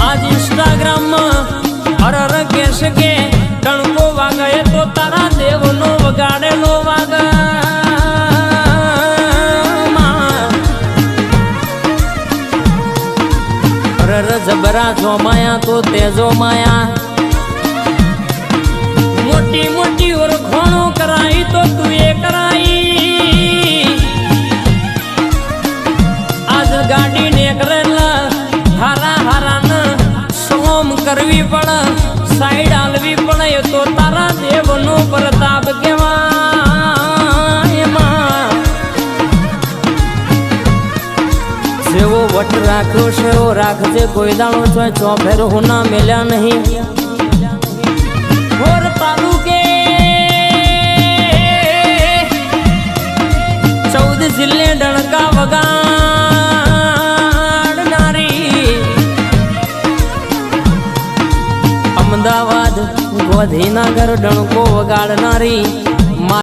આજ ઇન્સ્ટાગ્રામ માં હરર કેસ કે ડણકો વાગે તો તારા દેવનો વગાડેલો વાગ હરર જબરા જો માયા તો તેજો માયા મોટી મોટી ઓળખાણો કરાઈ તો તું એ કરાઈ આજ ગાડી ને કરેલા હારા હારા સોમ કરવી પડે સાઈડ આલવી પડે તો તારા દેવનો પ્રતાપ કેવાય એમાં જેવો વટ રાખ્યો છે એવો રાખજે કોઈ દાણો છો ચોફેર હું ના મેલ્યા નહીં હોર તાલુકે 14 જિલ્લે ડણકા વગાડનારી અમદાવાદ ગોધીનગર ડણકો વગાડનારી